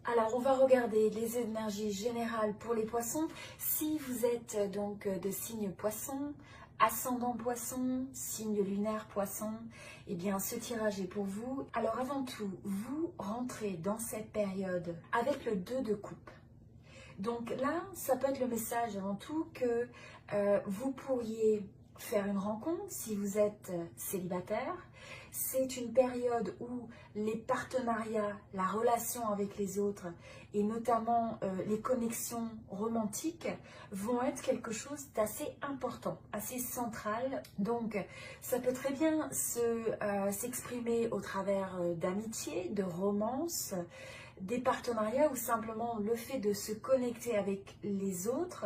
Alors, on va regarder les énergies générales pour les poissons. Si vous êtes donc de signe poisson, ascendant poisson, signe lunaire poisson, eh bien ce tirage est pour vous. Alors avant tout, vous rentrez dans cette période avec le 2 de coupe. Donc là, ça peut être le message avant tout que vous pourriez faire une rencontre si vous êtes célibataire. C'est une période où les partenariats, la relation avec les autres et notamment les connexions romantiques vont être quelque chose d'assez important, assez central. Donc ça peut très bien s'exprimer au travers d'amitié, de romance, des partenariats ou simplement le fait de se connecter avec les autres,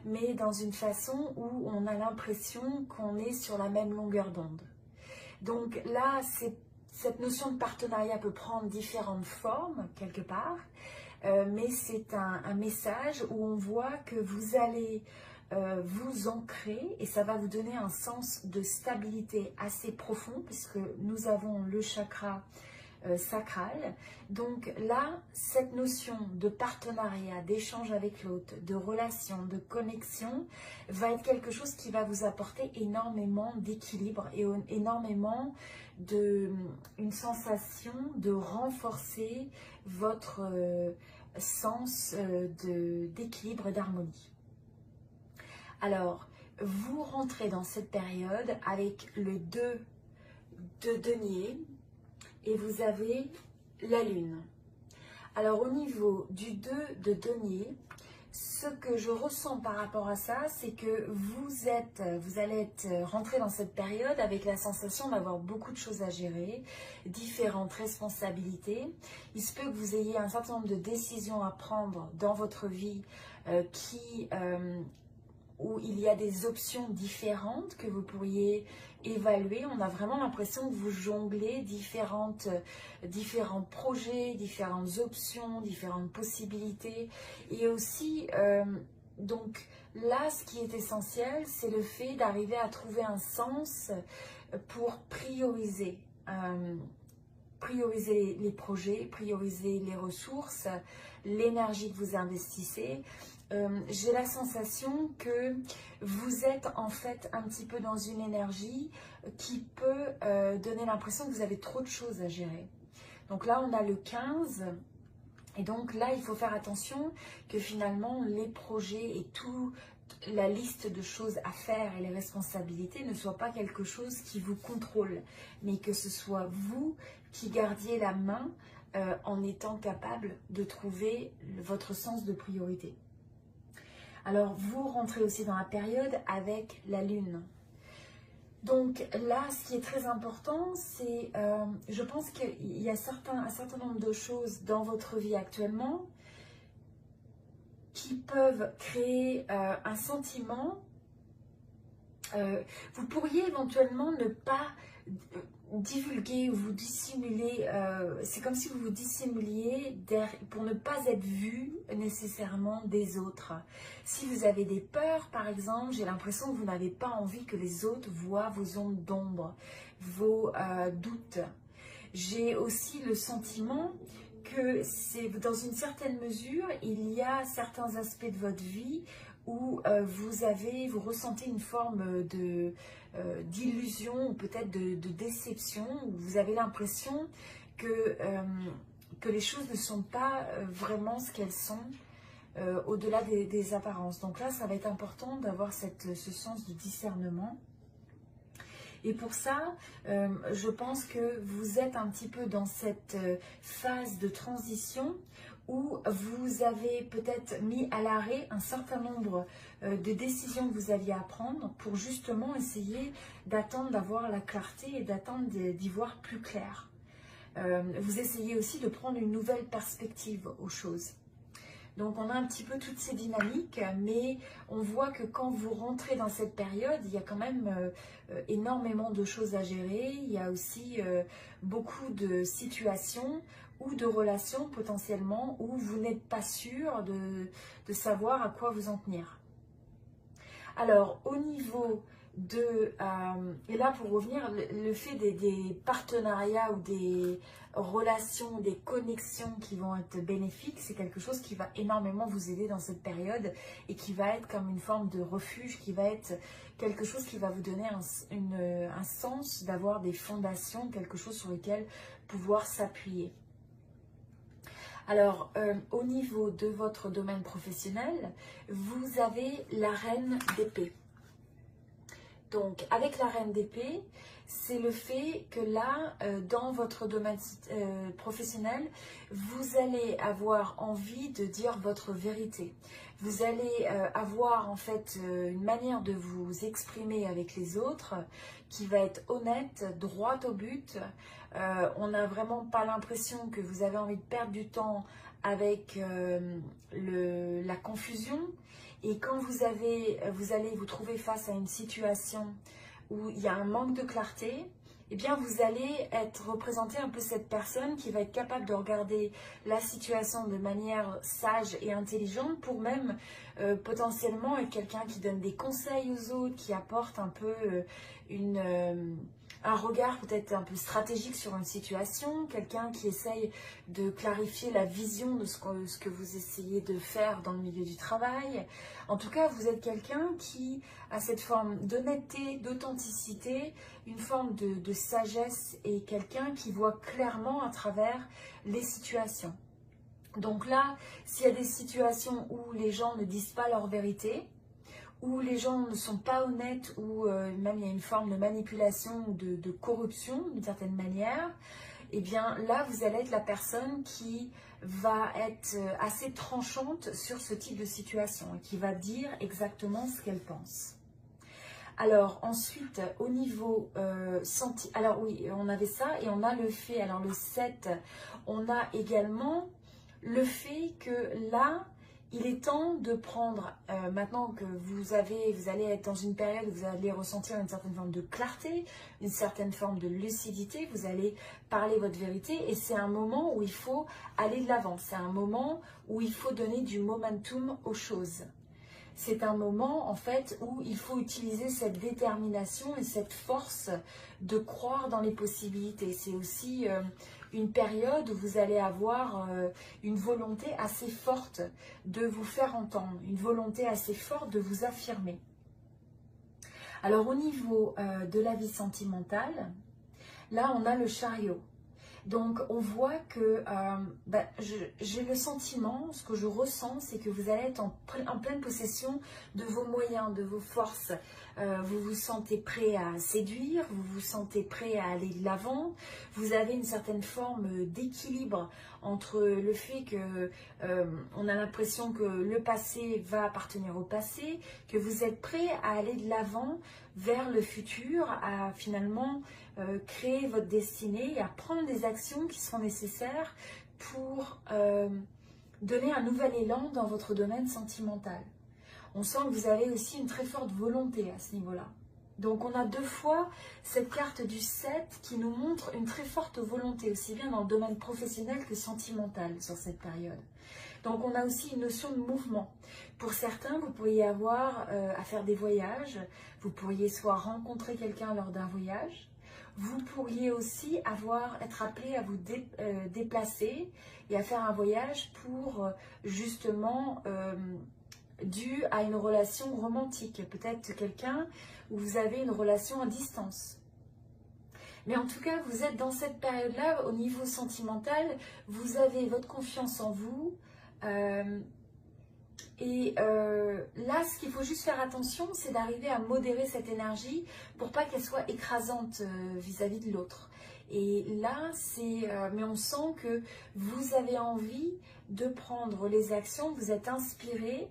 mais dans une façon où on a l'impression qu'on est sur la même longueur d'onde. Donc là, cette notion de partenariat peut prendre différentes formes quelque part, mais c'est un message où on voit que vous allez vous ancrer et ça va vous donner un sens de stabilité assez profond puisque nous avons le chakra sacral. Donc là, cette notion de partenariat, d'échange avec l'autre, de relation, de connexion, va être quelque chose qui va vous apporter énormément d'équilibre et énormément une sensation de renforcer votre sens d'équilibre et d'harmonie. Alors, vous rentrez dans cette période avec le 2 de denier, et vous avez la lune. Alors au niveau du 2 de denier, ce que je ressens par rapport à ça, c'est que vous allez rentrer dans cette période avec la sensation d'avoir beaucoup de choses à gérer, différentes responsabilités. Il se peut que vous ayez un certain nombre de décisions à prendre dans votre vie où il y a des options différentes que vous pourriez évaluer. On a vraiment l'impression que vous jonglez différents projets, différentes options, différentes possibilités. Et aussi, donc là, ce qui est essentiel, c'est le fait d'arriver à trouver un sens pour prioriser. Prioriser les projets, prioriser les ressources, l'énergie que vous investissez. J'ai la sensation que vous êtes en fait un petit peu dans une énergie qui peut donner l'impression que vous avez trop de choses à gérer. Donc là, on a le 15. Et donc là, il faut faire attention que finalement, les projets et toute la liste de choses à faire et les responsabilités ne soient pas quelque chose qui vous contrôle, mais que ce soit vous qui gardiez la main en étant capable de trouver votre sens de priorité. Alors, vous rentrez aussi dans la période avec la lune. Donc là, ce qui est très important, c'est, je pense qu'il y a un certain nombre de choses dans votre vie actuellement qui peuvent créer un sentiment. Vous pourriez éventuellement ne pas divulguer ou vous dissimuler, c'est comme si vous vous dissimuliez pour ne pas être vu nécessairement des autres. Si vous avez des peurs par exemple, j'ai l'impression que vous n'avez pas envie que les autres voient vos ondes d'ombre, vos doutes. J'ai aussi le sentiment que c'est dans une certaine mesure, il y a certains aspects de votre vie où vous ressentez une forme d'illusion ou peut-être de déception, où vous avez l'impression que les choses ne sont pas vraiment ce qu'elles sont au-delà des apparences. Donc là, ça va être important d'avoir ce sens de discernement. Et pour ça, je pense que vous êtes un petit peu dans cette phase de transition où vous avez peut-être mis à l'arrêt un certain nombre de décisions que vous aviez à prendre pour justement essayer d'attendre d'avoir la clarté et d'attendre d'y voir plus clair. Vous essayez aussi de prendre une nouvelle perspective aux choses. Donc on a un petit peu toutes ces dynamiques, mais on voit que quand vous rentrez dans cette période, il y a quand même énormément de choses à gérer. Il y a aussi beaucoup de situations ou de relations potentiellement où vous n'êtes pas sûr de savoir à quoi vous en tenir. Alors au niveau et là pour revenir, le fait des partenariats ou des relations, des connexions qui vont être bénéfiques, c'est quelque chose qui va énormément vous aider dans cette période et qui va être comme une forme de refuge, qui va être quelque chose qui va vous donner un sens d'avoir des fondations, quelque chose sur lequel pouvoir s'appuyer. Alors, au niveau de votre domaine professionnel, vous avez la reine d'épée. Donc, avec la reine d'épée, c'est le fait que là, dans votre domaine professionnel, vous allez avoir envie de dire votre vérité. Vous allez avoir en fait une manière de vous exprimer avec les autres qui va être honnête, droite au but. On n'a vraiment pas l'impression que vous avez envie de perdre du temps avec la confusion. Et quand vous allez vous trouver face à une situation où il y a un manque de clarté, eh bien vous allez représenter un peu cette personne qui va être capable de regarder la situation de manière sage et intelligente pour même potentiellement être quelqu'un qui donne des conseils aux autres, qui apporte un peu un regard peut-être un peu stratégique sur une situation, quelqu'un qui essaye de clarifier la vision de ce que vous essayez de faire dans le milieu du travail. En tout cas, vous êtes quelqu'un qui a cette forme d'honnêteté, d'authenticité, une forme de sagesse et quelqu'un qui voit clairement à travers les situations. Donc là, s'il y a des situations où les gens ne disent pas leur vérité, où les gens ne sont pas honnêtes, ou même il y a une forme de manipulation ou de corruption d'une certaine manière, et bien là vous allez être la personne qui va être assez tranchante sur ce type de situation et qui va dire exactement ce qu'elle pense. Alors ensuite au niveau alors oui, on avait ça et on a le fait, alors le 7, on a également le fait que là, il est temps de prendre, maintenant que vous allez être dans une période où vous allez ressentir une certaine forme de clarté, une certaine forme de lucidité, vous allez parler votre vérité et c'est un moment où il faut aller de l'avant, c'est un moment où il faut donner du momentum aux choses. C'est un moment en fait où il faut utiliser cette détermination et cette force de croire dans les possibilités. C'est aussi une période où vous allez avoir une volonté assez forte de vous faire entendre, une volonté assez forte de vous affirmer. Alors au niveau de la vie sentimentale, là on a le chariot. Donc on voit que j'ai le sentiment, ce que je ressens, c'est que vous allez être en pleine possession de vos moyens, de vos forces. Vous vous sentez prêt à séduire, vous vous sentez prêt à aller de l'avant. Vous avez une certaine forme d'équilibre entre le fait que on a l'impression que le passé va appartenir au passé, que vous êtes prêt à aller de l'avant vers le futur, à finalement créer votre destinée et à prendre des actions qui seront nécessaires pour donner un nouvel élan dans votre domaine sentimental. On sent que vous avez aussi une très forte volonté à ce niveau-là. Donc on a deux fois cette carte du 7 qui nous montre une très forte volonté, aussi bien dans le domaine professionnel que sentimental sur cette période. Donc on a aussi une notion de mouvement. Pour certains, vous pourriez avoir à faire des voyages, vous pourriez soit rencontrer quelqu'un lors d'un voyage, vous pourriez aussi être appelé à vous déplacer et à faire un voyage pour justement dû à une relation romantique, peut-être quelqu'un où vous avez une relation à distance. Mais en tout cas, vous êtes dans cette période-là, au niveau sentimental, vous avez votre confiance en vous. Là, ce qu'il faut juste faire attention, c'est d'arriver à modérer cette énergie pour pas qu'elle soit écrasante vis-à-vis de l'autre. Et là, mais on sent que vous avez envie de prendre les actions, vous êtes inspiré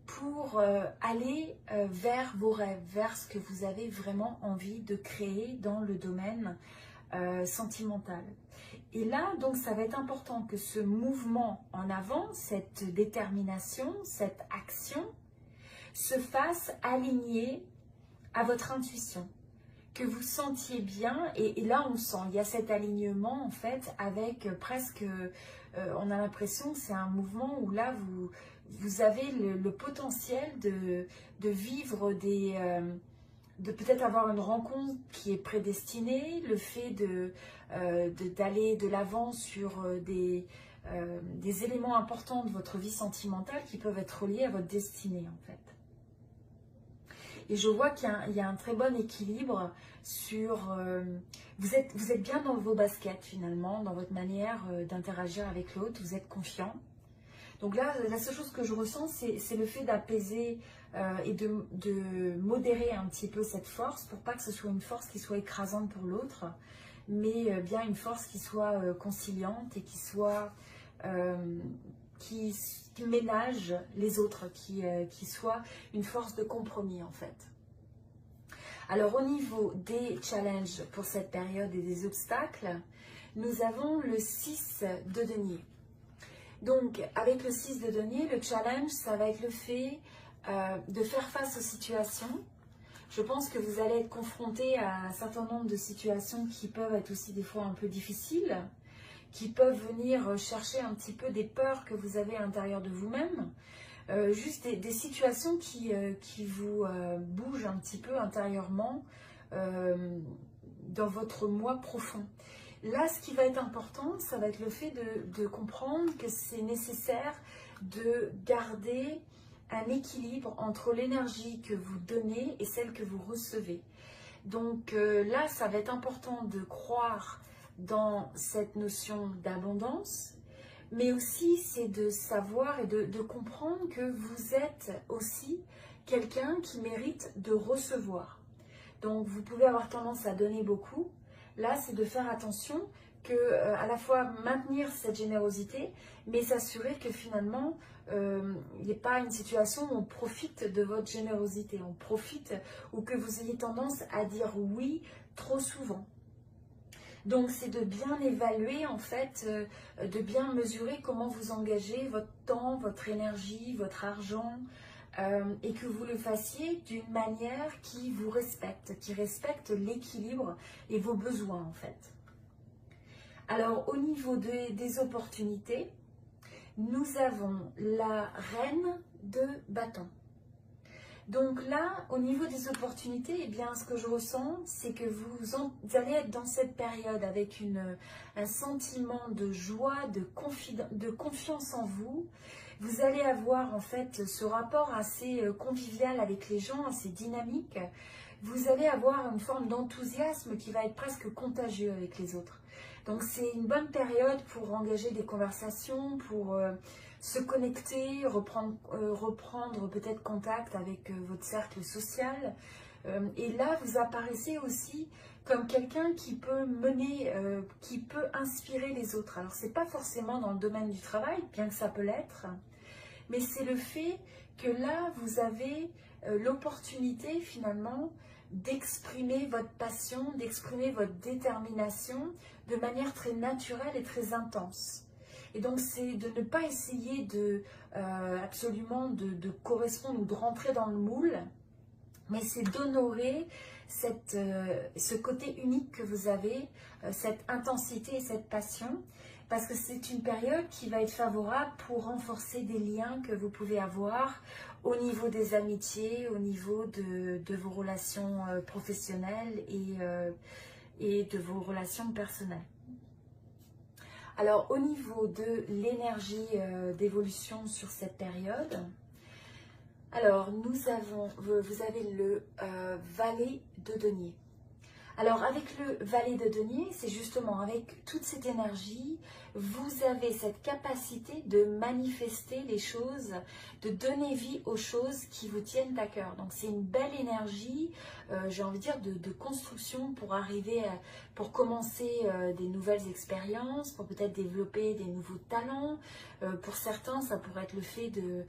pour aller vers vos rêves, vers ce que vous avez vraiment envie de créer dans le domaine sentimental. Et là, donc, ça va être important que ce mouvement en avant, cette détermination, cette action, se fasse aligner à votre intuition, que vous sentiez bien. Et là, on sent, il y a cet alignement, en fait, avec presque, on a l'impression que c'est un mouvement où là, vous avez le potentiel de vivre peut-être avoir une rencontre qui est prédestinée, le fait d'aller de l'avant sur des éléments importants de votre vie sentimentale qui peuvent être reliés à votre destinée en fait. Et je vois qu'il y a un très bon équilibre sur... vous êtes bien dans vos baskets finalement, dans votre manière d'interagir avec l'autre, vous êtes confiant. Donc là, la seule chose que je ressens, c'est le fait d'apaiser et de modérer un petit peu cette force pour pas que ce soit une force qui soit écrasante pour l'autre, mais bien une force qui soit conciliante et qui soit... qui ménage les autres, qui soit une force de compromis en fait. Alors au niveau des challenges pour cette période et des obstacles, nous avons le 6 de denier. Donc avec le 6 de denier, le challenge, ça va être le fait de faire face aux situations. Je pense que vous allez être confronté à un certain nombre de situations qui peuvent être aussi des fois un peu difficiles, qui peuvent venir chercher un petit peu des peurs que vous avez à l'intérieur de vous-même, juste des situations qui vous bougent un petit peu intérieurement dans votre moi profond. Là, ce qui va être important, ça va être le fait de comprendre que c'est nécessaire de garder un équilibre entre l'énergie que vous donnez et celle que vous recevez. Donc là, ça va être important de croire dans cette notion d'abondance, mais aussi c'est de savoir et de comprendre que vous êtes aussi quelqu'un qui mérite de recevoir. Donc vous pouvez avoir tendance à donner beaucoup. Là, c'est de faire attention que à la fois maintenir cette générosité, mais s'assurer que finalement il n'y ait pas une situation où on profite de votre générosité, on profite ou que vous ayez tendance à dire oui trop souvent. Donc, c'est de bien évaluer, en fait, de bien mesurer comment vous engagez votre temps, votre énergie, votre argent, et que vous le fassiez d'une manière qui vous respecte, qui respecte l'équilibre et vos besoins, en fait. Alors, au niveau des opportunités, nous avons la reine de bâton. Donc là, au niveau des opportunités, eh bien, ce que je ressens, c'est que vous allez être dans cette période avec un sentiment de joie, de confiance en vous. Vous allez avoir en fait ce rapport assez convivial avec les gens, assez dynamique. Vous allez avoir une forme d'enthousiasme qui va être presque contagieux avec les autres. Donc c'est une bonne période pour engager des conversations, pour... se connecter, reprendre peut-être contact avec votre cercle social. Et là, vous apparaissez aussi comme quelqu'un qui peut mener, qui peut inspirer les autres. Alors, ce n'est pas forcément dans le domaine du travail, bien que ça peut l'être, mais c'est le fait que là, vous avez l'opportunité finalement d'exprimer votre passion, d'exprimer votre détermination de manière très naturelle et très intense. Et donc, c'est de ne pas essayer absolument de correspondre ou de rentrer dans le moule, mais c'est d'honorer ce côté unique que vous avez, cette intensité et cette passion, parce que c'est une période qui va être favorable pour renforcer des liens que vous pouvez avoir au niveau des amitiés, au niveau de vos relations professionnelles et de vos relations personnelles. Alors, au niveau de l'énergie d'évolution sur cette période, alors vous avez le valet de denier. Alors, avec le valet de denier, c'est justement avec toute cette énergie, vous avez cette capacité de manifester les choses, de donner vie aux choses qui vous tiennent à cœur. Donc, c'est une belle énergie, j'ai envie de dire, de construction pour arriver, pour commencer des nouvelles expériences, pour peut-être développer des nouveaux talents. Pour certains, ça pourrait être le fait de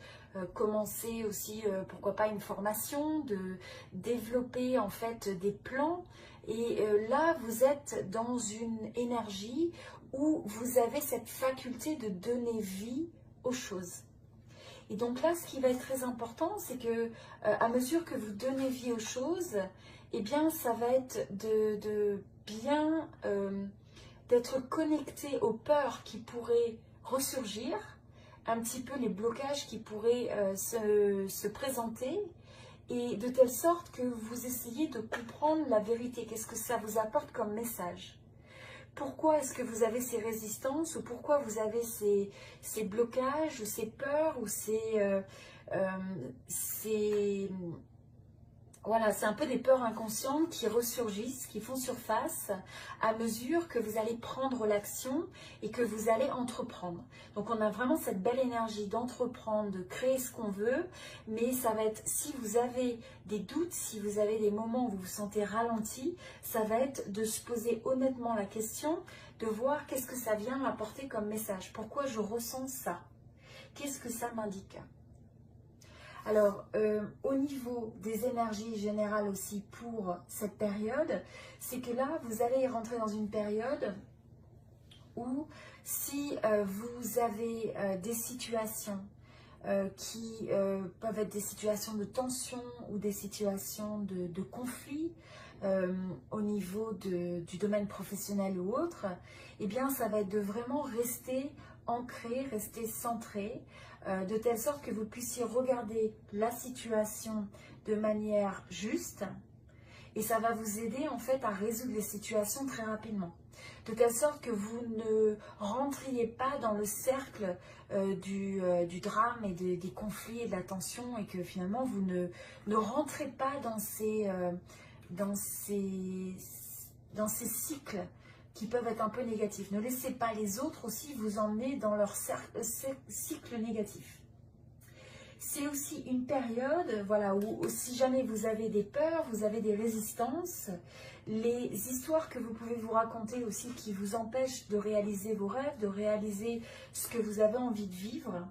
commencer aussi, pourquoi pas, une formation, de développer en fait des plans. Et là, vous êtes dans une énergie où vous avez cette faculté de donner vie aux choses. Et donc là, ce qui va être très important, c'est que à mesure que vous donnez vie aux choses, eh bien, ça va être d'être connecté aux peurs qui pourraient ressurgir, un petit peu les blocages qui pourraient se présenter, et de telle sorte que vous essayez de comprendre la vérité. Qu'est-ce que ça vous apporte comme message? Pourquoi est-ce que vous avez ces résistances, ou pourquoi vous avez ces blocages, ou ces peurs, ou voilà, c'est un peu des peurs inconscientes qui ressurgissent, qui font surface à mesure que vous allez prendre l'action et que vous allez entreprendre. Donc on a vraiment cette belle énergie d'entreprendre, de créer ce qu'on veut, mais ça va être, si vous avez des doutes, si vous avez des moments où vous vous sentez ralenti, ça va être de se poser honnêtement la question, de voir qu'est-ce que ça vient m'apporter comme message, pourquoi je ressens ça, qu'est-ce que ça m'indique. Alors, au niveau des énergies générales aussi pour cette période, c'est que là, vous allez rentrer dans une période où si vous avez des situations qui peuvent être des situations de tension ou des situations de conflit au niveau du domaine professionnel ou autre, eh bien, ça va être de vraiment rester ancré, rester centré, de telle sorte que vous puissiez regarder la situation de manière juste, et ça va vous aider en fait à résoudre les situations très rapidement. De telle sorte que vous ne rentriez pas dans le cercle du drame et des conflits et de la tension, et que finalement vous ne rentrez pas dans ces cycles qui peuvent être un peu négatifs. Ne laissez pas les autres aussi vous emmener dans leur cycle négatif. C'est aussi une période, voilà, où si jamais vous avez des peurs, vous avez des résistances, les histoires que vous pouvez vous raconter aussi qui vous empêchent de réaliser vos rêves, de réaliser ce que vous avez envie de vivre,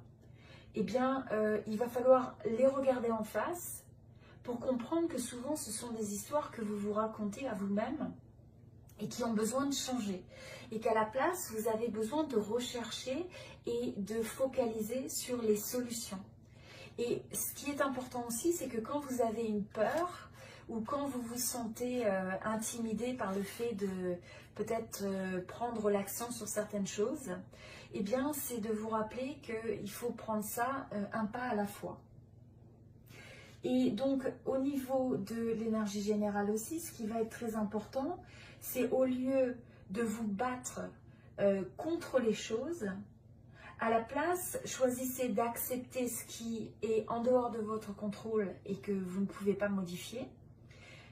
eh bien, il va falloir les regarder en face pour comprendre que souvent ce sont des histoires que vous vous racontez à vous-même et qui ont besoin de changer. Et qu'à la place, vous avez besoin de rechercher et de focaliser sur les solutions. Et ce qui est important aussi, c'est que quand vous avez une peur ou quand vous vous sentez intimidé par le fait de peut-être prendre l'action sur certaines choses, eh bien, c'est de vous rappeler qu'il faut prendre ça un pas à la fois. Et donc, au niveau de l'énergie générale aussi, ce qui va être très important, c'est au lieu de vous battre contre les choses, à la place, choisissez d'accepter ce qui est en dehors de votre contrôle et que vous ne pouvez pas modifier.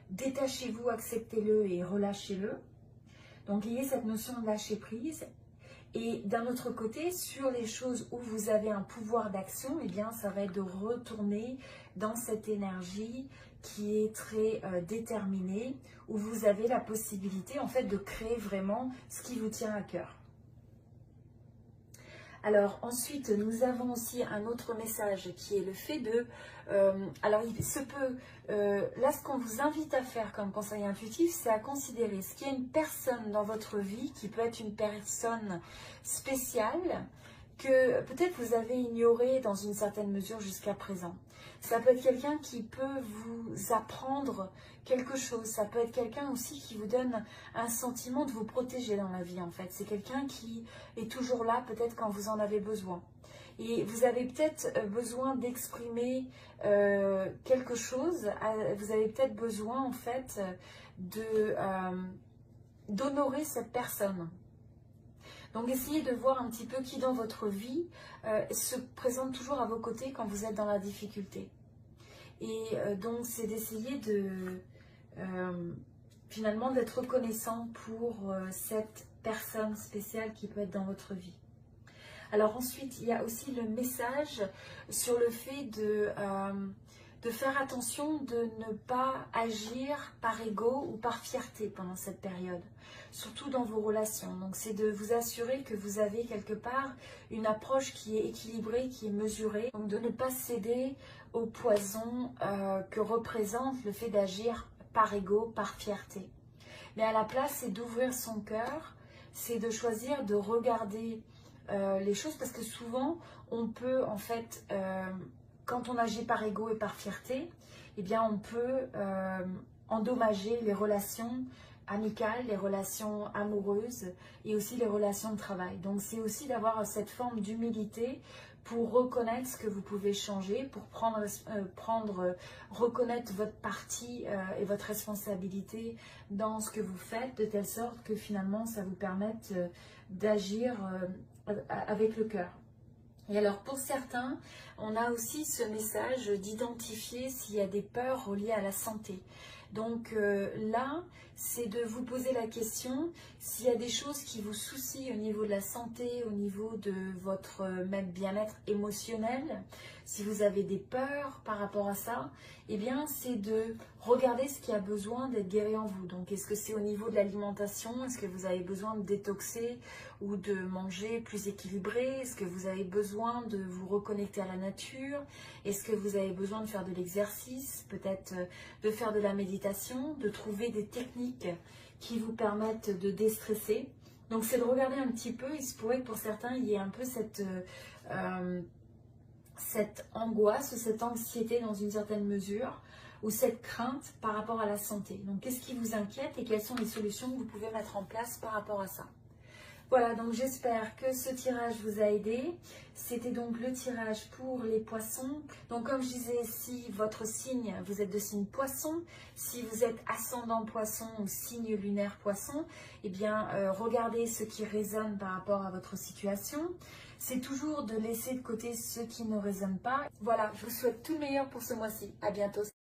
Détachez-vous, acceptez-le et relâchez-le. Donc, ayez cette notion de lâcher prise. Et d'un autre côté, sur les choses où vous avez un pouvoir d'action, eh bien, ça va être de retourner dans cette énergie qui est très déterminée, où vous avez la possibilité en fait de créer vraiment ce qui vous tient à cœur. Alors ensuite, nous avons aussi un autre message qui est le fait de... alors il se peut, là ce qu'on vous invite à faire comme conseil intuitif, c'est à considérer ce qu'il y a une personne dans votre vie qui peut être une personne spéciale que peut-être vous avez ignorée dans une certaine mesure jusqu'à présent. Ça peut être quelqu'un qui peut vous apprendre quelque chose. Ça peut être quelqu'un aussi qui vous donne un sentiment de vous protéger dans la vie en fait. C'est quelqu'un qui est toujours là peut-être quand vous en avez besoin. Et vous avez peut-être besoin d'exprimer quelque chose. Vous avez peut-être besoin en fait d'honorer cette personne. Donc essayez de voir un petit peu qui dans votre vie se présente toujours à vos côtés quand vous êtes dans la difficulté. Et donc c'est d'essayer de finalement d'être reconnaissant pour cette personne spéciale qui peut être dans votre vie. Alors ensuite, il y a aussi le message sur le fait de faire attention de ne pas agir par ego ou par fierté pendant cette période, surtout dans vos relations. Donc c'est de vous assurer que vous avez quelque part une approche qui est équilibrée, qui est mesurée, donc de ne pas céder au poison que représente le fait d'agir par ego, par fierté. Mais à la place, c'est d'ouvrir son cœur, c'est de choisir de regarder les choses, parce que souvent on peut en fait... quand on agit par ego et par fierté, eh bien on peut endommager les relations amicales, les relations amoureuses et aussi les relations de travail. Donc c'est aussi d'avoir cette forme d'humilité pour reconnaître ce que vous pouvez changer, pour reconnaître votre partie et votre responsabilité dans ce que vous faites, de telle sorte que finalement ça vous permette d'agir avec le cœur. Et alors pour certains, on a aussi ce message d'identifier s'il y a des peurs reliées à la santé. Donc là, c'est de vous poser la question s'il y a des choses qui vous soucient au niveau de la santé, au niveau de votre même bien-être émotionnel, si vous avez des peurs par rapport à ça, eh bien c'est de regarder ce qui a besoin d'être guéri en vous. Donc est-ce que c'est au niveau de l'alimentation? Est-ce que vous avez besoin de détoxer ou de manger plus équilibré? Est-ce que vous avez besoin de vous reconnecter à la nature? Est-ce que vous avez besoin de faire de l'exercice? Peut-être de faire de la méditation, de trouver des techniques qui vous permettent de déstresser. Donc c'est de regarder un petit peu, il se pourrait que pour certains il y ait un peu cette angoisse ou cette anxiété dans une certaine mesure, ou cette crainte par rapport à la santé. Donc qu'est-ce qui vous inquiète et quelles sont les solutions que vous pouvez mettre en place par rapport à ça? Voilà, donc j'espère que ce tirage vous a aidé. C'était donc le tirage pour les poissons. Donc comme je disais, si votre signe, vous êtes de signe poisson, si vous êtes ascendant poisson ou signe lunaire poisson, eh bien regardez ce qui résonne par rapport à votre situation. C'est toujours de laisser de côté ce qui ne résonne pas. Voilà, je vous souhaite tout le meilleur pour ce mois-ci. À bientôt.